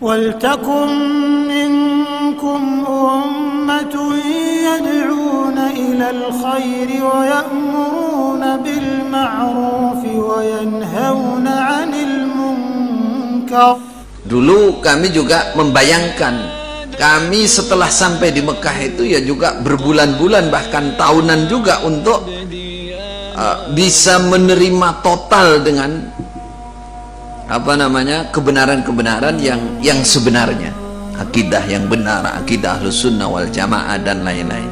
وَلْتَكُنْ مِنْكُمْ أُمَّةٌ يَدْعُونَ إِلَى الْخَيْرِ وَيَأْمُرُونَ بِالْمَعْرُوفِ وَيَنْهَوْنَ عَنِ الْمُنْكَرِ. Dulu kami juga membayangkan, kami setelah sampai di Mekah itu ya juga berbulan-bulan bahkan tahunan juga untuk bisa menerima total dengan kebenaran-kebenaran yang sebenarnya, akidah yang benar, akidah Ahlus Sunnah wal Jamaah dan lain-lain.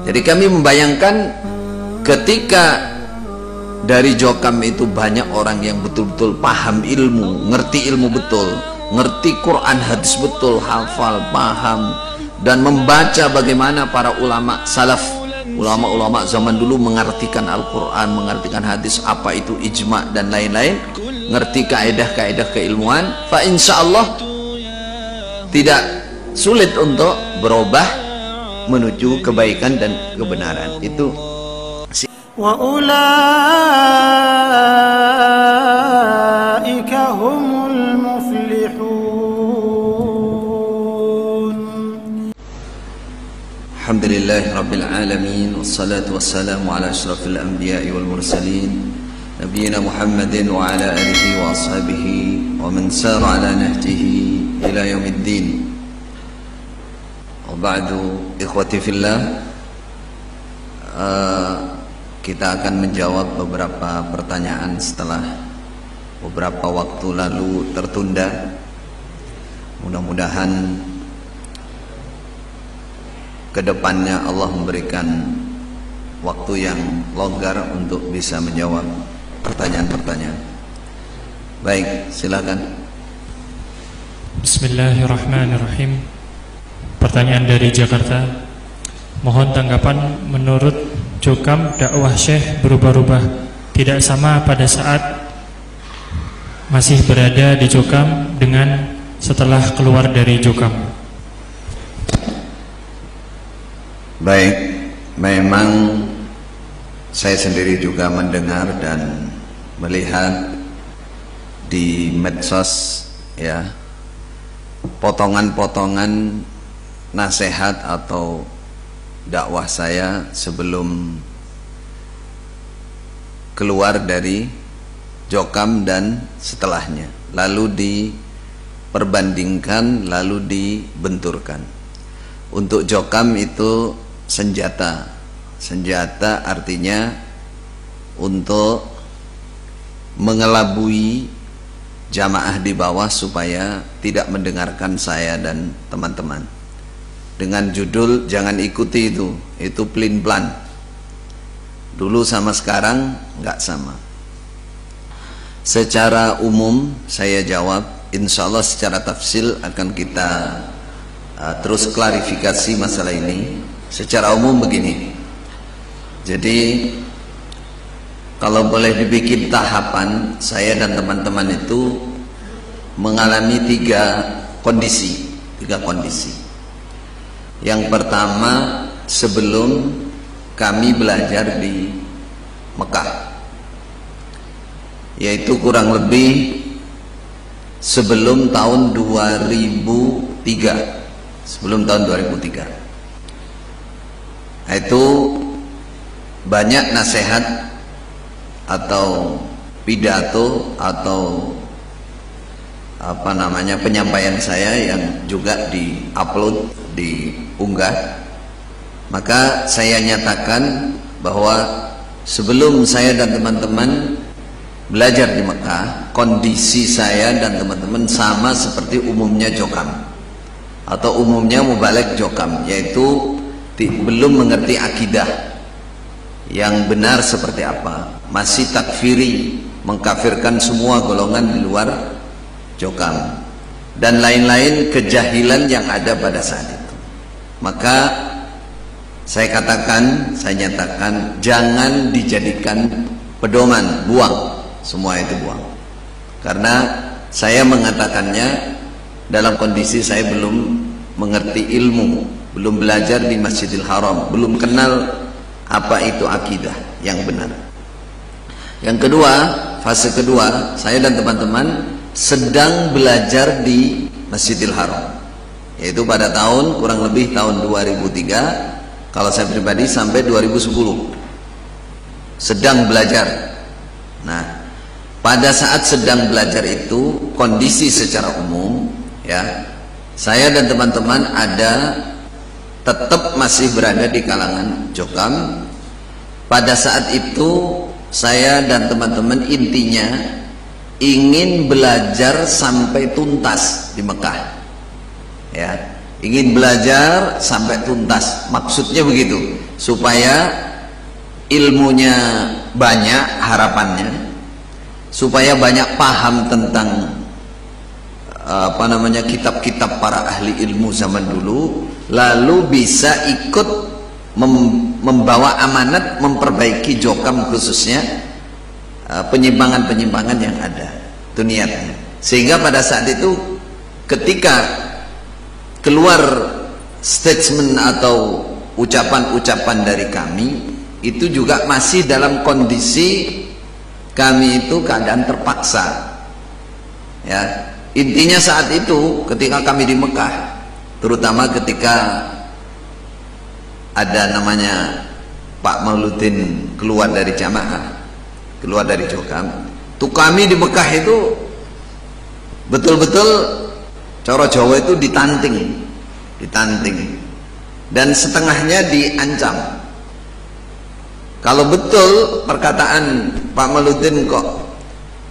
Jadi kami membayangkan ketika dari Jokam itu banyak orang yang betul-betul paham ilmu, ngerti ilmu betul, ngerti Quran hadis betul, hafal, paham, dan membaca bagaimana para ulama salaf, ulama-ulama zaman dulu mengartikan Al-Quran, mengartikan hadis, apa itu ijma dan lain-lain, ngerti kaedah-kaedah keilmuan. Fa insyaallah tidak sulit untuk berubah menuju kebaikan dan kebenaran. Itu wa ulaika humul muflihun. Alhamdulillahi rabbil alamin, wassalatu wassalamu ala asyrafil anbiya'i wal mursalin nabiyina Muhammadin wa ala alihi wa ashabihi wa man sara ala nahjihi ila yaumiddin. Wa ba'du, ikhwati fillah, kita akan menjawab beberapa pertanyaan setelah beberapa waktu lalu tertunda. Mudah-mudahan kedepannya Allah memberikan waktu yang longgar untuk bisa menjawab pertanyaan-pertanyaan. Baik, silakan. Bismillahirrahmanirrahim. Pertanyaan dari Jakarta. Mohon tanggapan, menurut Jokam dakwah Syekh berubah-ubah, tidak sama pada saat masih berada di Jokam dengan setelah keluar dari Jokam. Baik, memang saya sendiri juga mendengar dan melihat di medsos ya potongan-potongan nasihat atau dakwah saya sebelum keluar dari Jokam dan setelahnya, lalu diperbandingkan, lalu dibenturkan. Untuk Jokam itu senjata artinya untuk mengelabui jamaah di bawah supaya tidak mendengarkan saya dan teman-teman, dengan judul jangan ikuti itu pelin plan. Dulu sama sekarang nggak sama. Secara umum saya jawab, insya Allah secara tafsil akan kita terus klarifikasi masalah ini. Secara umum begini, jadi kalau boleh dibikin tahapan, saya dan teman-teman itu mengalami tiga kondisi. Yang pertama, sebelum kami belajar di Mekah, yaitu kurang lebih sebelum tahun 2003. Itu banyak nasihat atau pidato atau penyampaian saya yang juga diupload, diunggah. Maka saya nyatakan bahwa sebelum saya dan teman-teman belajar di Mekah, kondisi saya dan teman-teman sama seperti umumnya Jokam atau umumnya mubalik Jokam, yaitu belum mengerti akidah yang benar seperti apa, masih takfiri, mengkafirkan semua golongan di luar Jokam dan lain-lain kejahilan yang ada pada saat itu. Maka saya nyatakan jangan dijadikan pedoman, buang semua itu, buang. Karena saya mengatakannya dalam kondisi saya belum mengerti ilmu, belum belajar di Masjidil Haram, belum kenal apa itu akidah yang benar. Yang kedua, fase kedua, saya dan teman-teman sedang belajar di Masjidil Haram, yaitu pada tahun kurang lebih tahun 2003, kalau saya pribadi sampai 2010 sedang belajar. Nah, pada saat sedang belajar itu kondisi secara umum, ya, saya dan teman-teman tetap masih berada di kalangan Jokam. Pada saat itu saya dan teman-teman intinya ingin belajar sampai tuntas di Mekah, ya, ingin belajar sampai tuntas, maksudnya begitu, supaya ilmunya banyak, harapannya supaya banyak paham tentang kitab-kitab para ahli ilmu zaman dulu, lalu bisa ikut membawa amanat memperbaiki Jokam, khususnya penyimpangan-penyimpangan yang ada, itu niatnya. Sehingga pada saat itu ketika keluar statement atau ucapan-ucapan dari kami, itu juga masih dalam kondisi kami itu keadaan terpaksa, ya. Intinya saat itu ketika kami di Mekah, terutama ketika ada namanya Pak Mauludin keluar dari jamaah, keluar dari Jokam, tuh kami di Mekah itu betul-betul cara Jawa itu ditanting, dan setengahnya diancam. Kalau betul perkataan Pak Mauludin kok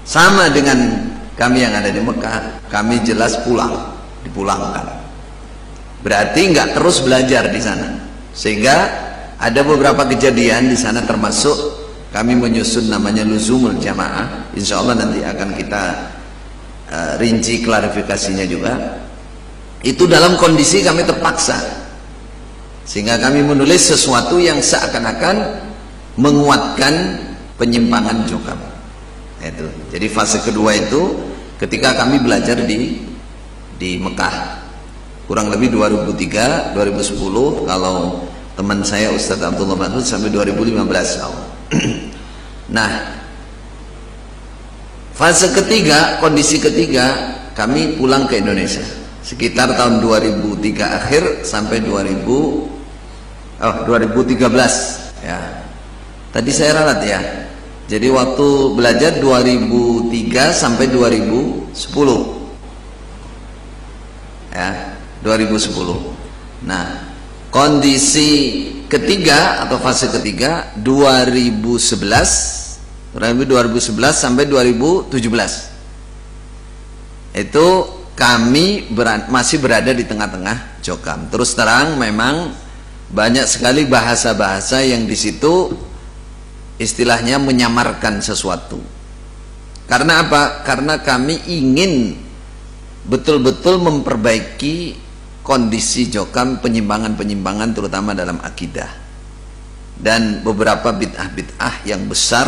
sama dengan kami yang ada di Mekah, kami jelas dipulangkan. Berarti nggak terus belajar di sana. Sehingga ada beberapa kejadian di sana, termasuk kami menyusun namanya luzumul jamaah. Insya Allah nanti akan kita rinci klarifikasinya juga. Itu dalam kondisi kami terpaksa, sehingga kami menulis sesuatu yang seakan-akan menguatkan penyimpangan Jokam. Itu. Jadi fase kedua itu ketika kami belajar di Mekah, kurang lebih 2003, 2010, kalau teman saya Ustadz Abdullah Mahmud sampai 2015. Nah, fase ketiga, kondisi ketiga, kami pulang ke Indonesia sekitar tahun 2003 akhir sampai 2013, ya. Tadi saya ralat, ya. Jadi waktu belajar 2003 sampai 2010, ya, 2010. Nah, kondisi ketiga atau fase ketiga 2011 sampai 2017, itu kami masih berada di tengah-tengah Jokam. Terus terang memang banyak sekali bahasa-bahasa yang di situ istilahnya menyamarkan sesuatu. Karena apa? Karena kami ingin betul-betul memperbaiki kondisi Jokam, penyimpangan-penyimpangan terutama dalam akidah, dan beberapa bid'ah-bid'ah yang besar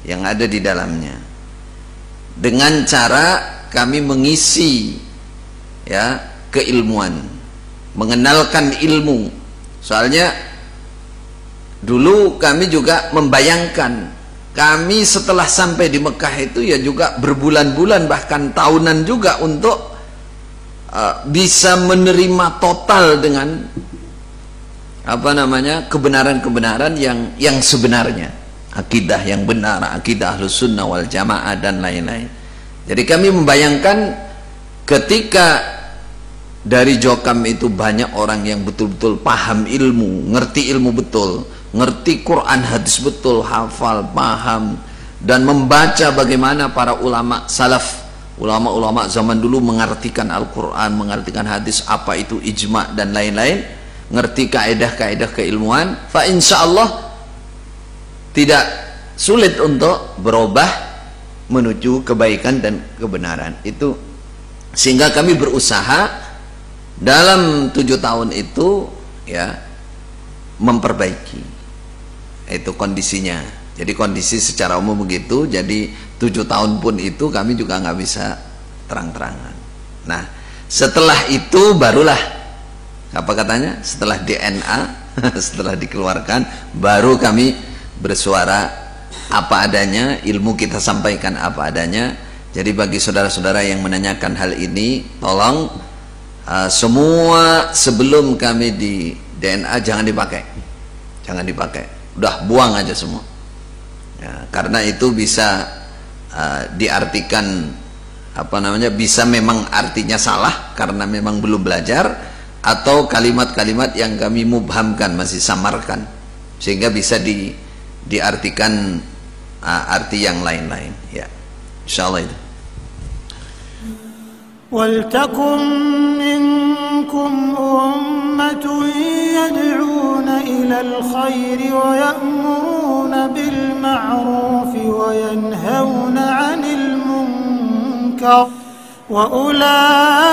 yang ada di dalamnya, dengan cara kami mengisi, ya, keilmuan, mengenalkan ilmu. Soalnya dulu kami juga membayangkan, kami setelah sampai di Mekah itu ya juga berbulan-bulan bahkan tahunan juga untuk bisa menerima total dengan kebenaran-kebenaran yang sebenarnya, akidah yang benar, akidah Ahlus Sunnah wal Jamaah dan lain-lain. Jadi kami membayangkan ketika dari Jokam itu banyak orang yang betul-betul paham ilmu, ngerti ilmu betul, ngerti Quran hadis betul, hafal, paham, dan membaca bagaimana para ulama salaf, ulama-ulama zaman dulu mengartikan Al-Quran, mengartikan hadis, apa itu ijma dan lain-lain, ngerti kaedah-kaedah keilmuan. Fa insyaallah tidak sulit untuk berubah menuju kebaikan dan kebenaran itu. Sehingga kami berusaha dalam 7 tahun itu, ya, memperbaiki itu kondisinya. Jadi kondisi secara umum begitu. Jadi 7 tahun pun itu kami juga nggak bisa terang-terangan. Nah, setelah itu barulah apa katanya, setelah DNA setelah dikeluarkan, baru kami bersuara apa adanya, ilmu kita sampaikan apa adanya, Jadi bagi saudara-saudara yang menanyakan hal ini, tolong semua sebelum kami di DNA jangan dipakai, udah buang aja semua ya, karena itu bisa diartikan bisa memang artinya salah karena memang belum belajar, atau kalimat-kalimat yang kami mubhamkan, masih samarkan, sehingga bisa diartikan arti yang lain-lain ya, insyaallah itu. وَلْتَكُنْ مِنْكُمْ أُمَّةٌ يَدْعُونَ إِلَى الْخَيْرِ وَيَأْمُرُونَ بِالْمَعْرُوفِ وَيَنْهَوْنَ عَنِ الْمُنْكَرِ وَأُولَئِكَ